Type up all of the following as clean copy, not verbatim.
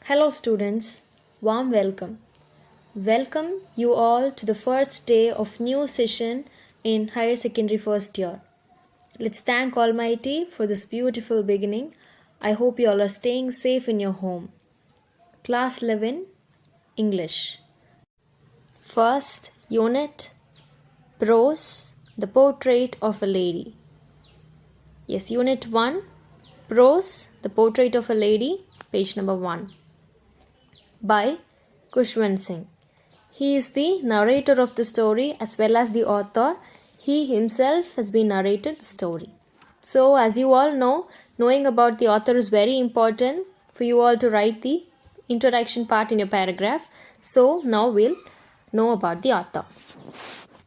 Hello, students. Warm welcome. Welcome you all to the first day of new session in higher secondary first year. Let's thank Almighty for this beautiful beginning. I hope you all are staying safe in your home. Class 11 English. First unit Prose, the portrait of a lady. Yes, unit 1 Prose, the portrait of a lady, page number 1. By Kushwant Singh. He is the narrator of the story as well as the author. He himself has been narrated the story. So, as you all know, knowing about the author is very important for you all to write the introduction part in your paragraph. So, now we'll know about the author.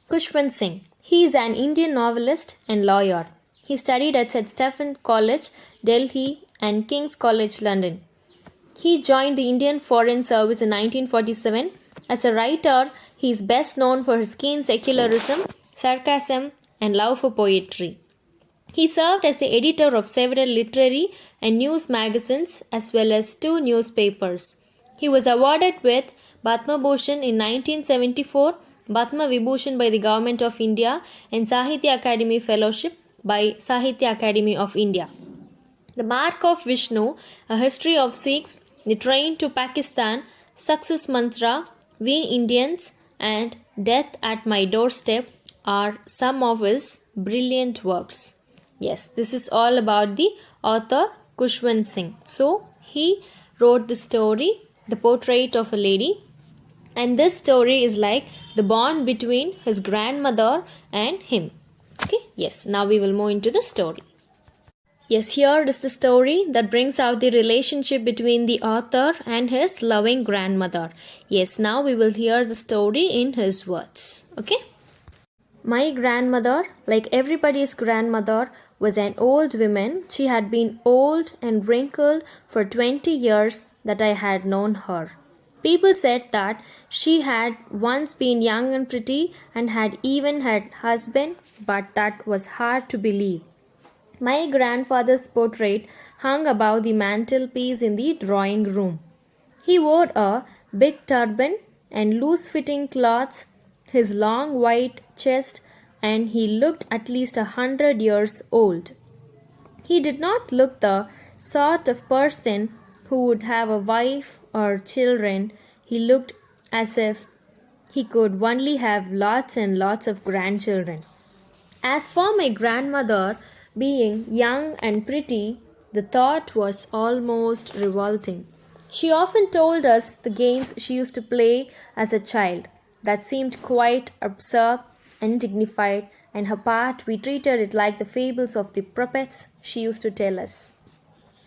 Kushwant Singh. He is an Indian novelist and lawyer. He studied at St. Stephen's College, Delhi, and King's College, London. He joined the Indian Foreign Service in 1947. As a writer, he is best known for his keen secularism, sarcasm, and love for poetry. He served as the editor of several literary and news magazines as well as 2 newspapers. He was awarded with Padma Bhushan in 1974, Padma Vibhushan by the Government of India, and Sahitya Academy Fellowship by Sahitya Academy of India. The Mark of Vishnu, A History of Sikhs, The Train to Pakistan, Success Mantra, We Indians, and Death at My Doorstep are some of his brilliant works. Yes, this is all about the author Kushwant Singh. So, he wrote the story, The Portrait of a Lady, and this story is like the bond between his grandmother and him. Okay, yes, now we will move into the story. Yes, here is the story that brings out the relationship between the author and his loving grandmother. Yes, now we will hear the story in his words. Okay? My grandmother, like everybody's grandmother, was an old woman. She had been old and wrinkled for 20 years that I had known her. People said that she had once been young and pretty and had even had husband, but that was hard to believe. My grandfather's portrait hung above the mantelpiece in the drawing room. He wore a big turban and loose-fitting clothes, his long white chest, and he looked at least 100 years old. He did not look the sort of person who would have a wife or children. He looked as if he could only have lots and lots of grandchildren. As for my grandmother being young and pretty, the thought was almost revolting. She often told us the games she used to play as a child that seemed quite absurd and dignified, and her part we treated it like the fables of the puppets she used to tell us.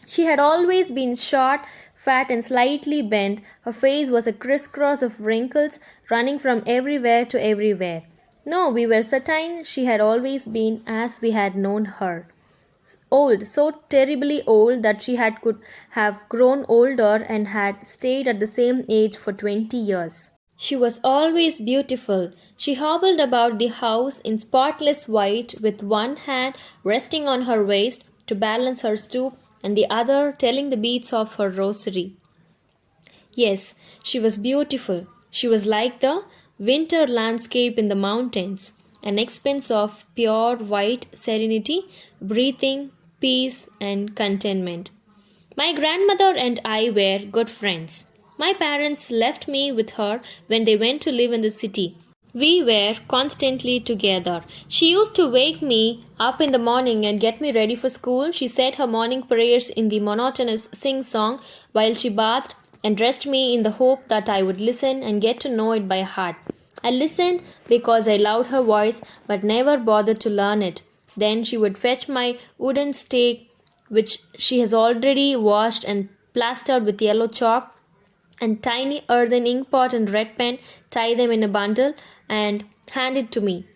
She had always been short, fat, and slightly bent. Her face was a crisscross of wrinkles running from everywhere to everywhere. No, we were certain she had always been as we had known her. Old, so terribly old that she could have grown older and had stayed at the same age for 20 years. She was always beautiful. She hobbled about the house in spotless white with one hand resting on her waist to balance her stoop and the other telling the beads of her rosary. Yes, she was beautiful. She was like the winter landscape in the mountains, an expanse of pure white serenity, breathing peace and contentment. My grandmother and I were good friends. My parents left me with her when they went to live in the city. We were constantly together. She used to wake me up in the morning and get me ready for school. She said her morning prayers in the monotonous sing-song while she bathed and dressed me in the hope that I would listen and get to know it by heart. I listened because I loved her voice but never bothered to learn it. Then she would fetch my wooden stake, which she has already washed and plastered with yellow chalk, and tiny earthen ink pot and red pen, tie them in a bundle, and hand it to me.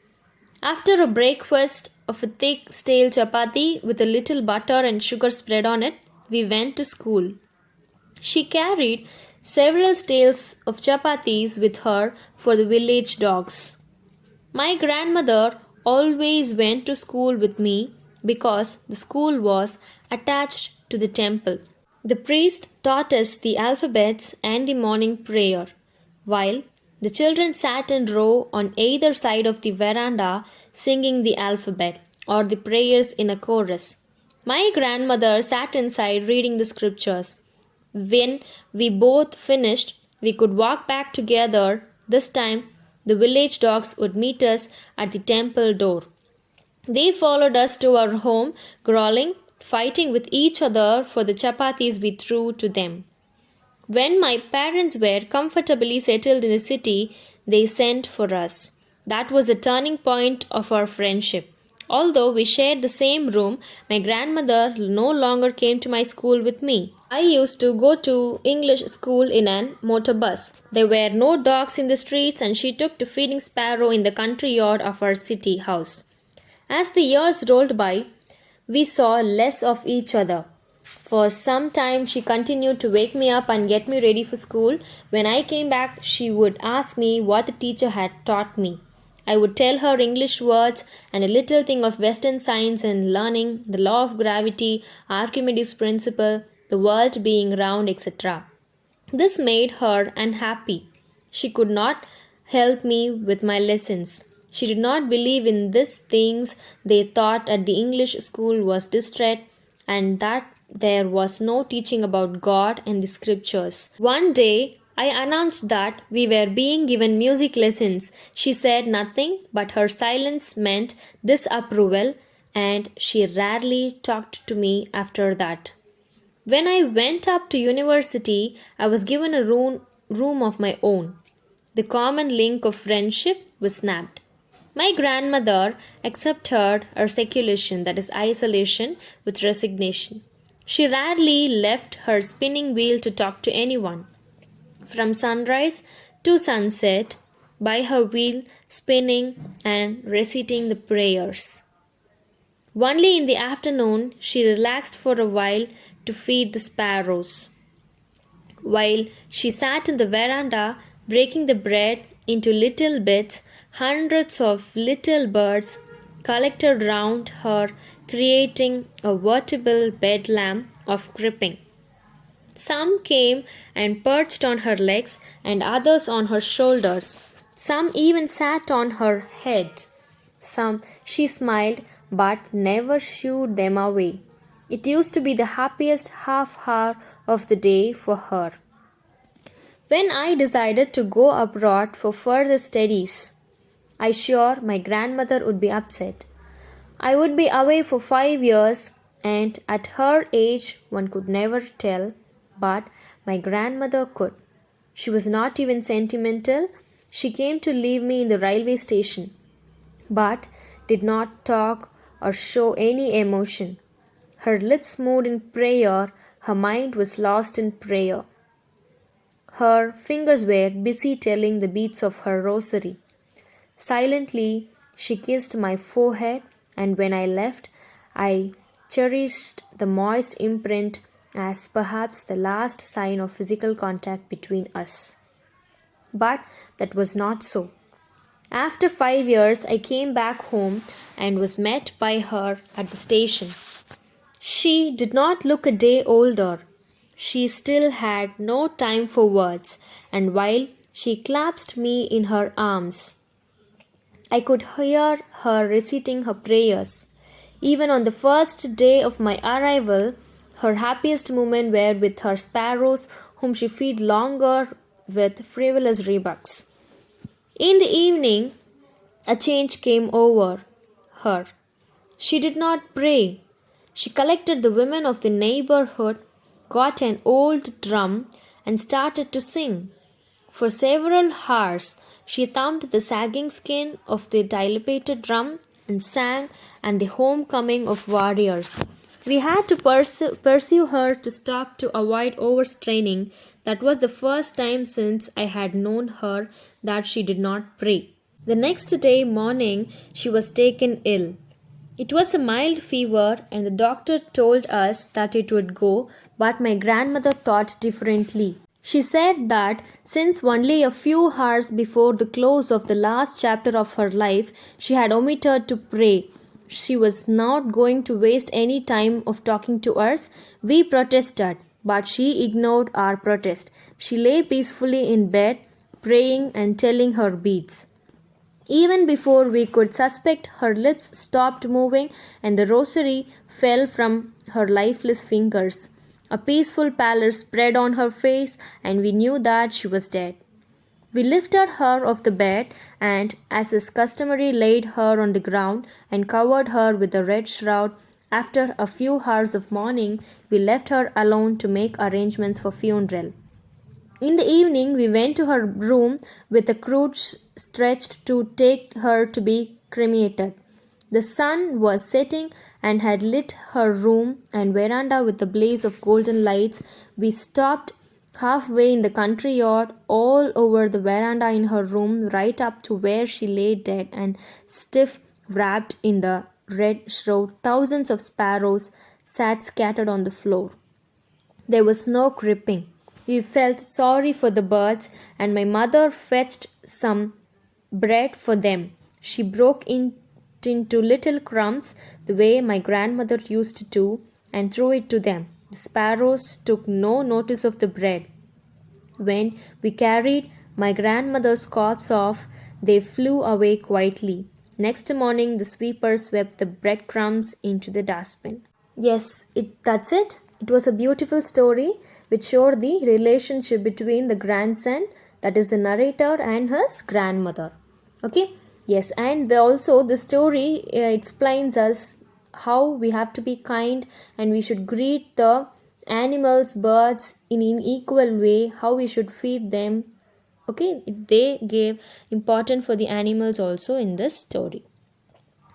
After a breakfast of a thick stale chapati with a little butter and sugar spread on it, we went to school. She carried several stales of chapatis with her for the village dogs. My grandmother always went to school with me because the school was attached to the temple. The priest taught us the alphabets and the morning prayer, while the children sat in row on either side of the veranda singing the alphabet or the prayers in a chorus. My grandmother sat inside reading the scriptures. When we both finished, we could walk back together. This time, the village dogs would meet us at the temple door. They followed us to our home, growling, fighting with each other for the chapatis we threw to them. When my parents were comfortably settled in the city, they sent for us. That was a turning point of our friendship. Although we shared the same room, my grandmother no longer came to my school with me. I used to go to English school in an motor bus. There were no dogs in the streets, and she took to feeding sparrow in the country yard of our city house. As the years rolled by, we saw less of each other. For some time, she continued to wake me up and get me ready for school. When I came back, she would ask me what the teacher had taught me. I would tell her English words and a little thing of Western science and learning, the law of gravity, Archimedes' principle, the world being round, etc. This made her unhappy. She could not help me with my lessons. She did not believe in these things they taught at the English school was distraught, and that there was no teaching about God and the scriptures. One day I announced that we were being given music lessons. She said nothing, but her silence meant disapproval, and she rarely talked to me after that. When I went up to university, I was given a room of my own. The common link of friendship was snapped. My grandmother accepted her seclusion, that is isolation, with resignation. She rarely left her spinning wheel to talk to anyone. From sunrise to sunset, by her wheel, spinning and reciting the prayers. Only in the afternoon she relaxed for a while to feed the sparrows. While she sat in the veranda breaking the bread into little bits, hundreds of little birds collected round her, creating a veritable bedlam of creeping. Some came and perched on her legs, and others on her shoulders. Some even sat on her head. Some she smiled, but never shooed them away. It used to be the happiest half hour of the day for her. When I decided to go abroad for further studies, I sure my grandmother would be upset. I would be away for 5 years, and at her age one could never tell, but my grandmother could. She was not even sentimental. She came to leave me in the railway station, but did not talk or show any emotion. Her lips moved in prayer, her mind was lost in prayer. Her fingers were busy telling the beads of her rosary. Silently, she kissed my forehead, and when I left, I cherished the moist imprint as perhaps the last sign of physical contact between us. But that was not so. After 5 years, I came back home and was met by her at the station. She did not look a day older. She still had no time for words, and while she clasped me in her arms, I could hear her reciting her prayers. Even on the first day of my arrival, her happiest moments were with her sparrows, whom she fed longer with frivolous rebuks. In the evening, a change came over her. She did not pray. She collected the women of the neighborhood, got an old drum, and started to sing. For several hours, she thumped the sagging skin of the dilapidated drum and sang and the homecoming of warriors. We had to pursue her to stop to avoid overstraining. That was the first time since I had known her that she did not pray. The next day morning, she was taken ill. It was a mild fever, and the doctor told us that it would go, but my grandmother thought differently. She said that since only a few hours before the close of the last chapter of her life, she had omitted to pray. She was not going to waste any time of talking to us. We protested. but she ignored our protest. She lay peacefully in bed, praying and telling her beads. Even before we could suspect, her lips stopped moving and the rosary fell from her lifeless fingers. A peaceful pallor spread on her face, and we knew that she was dead. We lifted her off the bed and, as is customary, laid her on the ground and covered her with a red shroud. After a few hours of mourning, we left her alone to make arrangements for funeral. In the evening, we went to her room with a crutch stretched to take her to be cremated. The sun was setting and had lit her room and veranda with a blaze of golden lights. We stopped halfway in the country yard, all over the veranda in her room, right up to where she lay dead and stiff wrapped in the red shroud. Thousands of sparrows sat scattered on the floor. There was no creeping. We felt sorry for the birds, and my mother fetched some bread for them. She broke it into little crumbs the way my grandmother used to do and threw it to them. The sparrows took no notice of the bread. When we carried my grandmother's corpse off, they flew away quietly. Next morning, the sweeper swept the breadcrumbs into the dustbin. Yes, that's it. It was a beautiful story which showed the relationship between the grandson, that is the narrator, and his grandmother. Okay, yes, and also the story explains us how we have to be kind and we should greet the animals, birds in an equal way, how we should feed them. Okay, they gave important for the animals also in this story.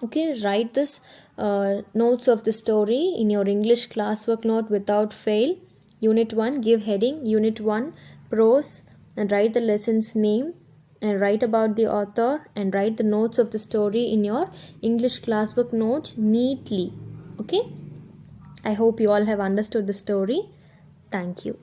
Okay, write this notes of the story in your English classwork note without fail. Unit 1, give heading. Unit 1, prose, and write the lesson's name and write about the author and write the notes of the story in your English classwork note neatly. Okay, I hope you all have understood the story. Thank you.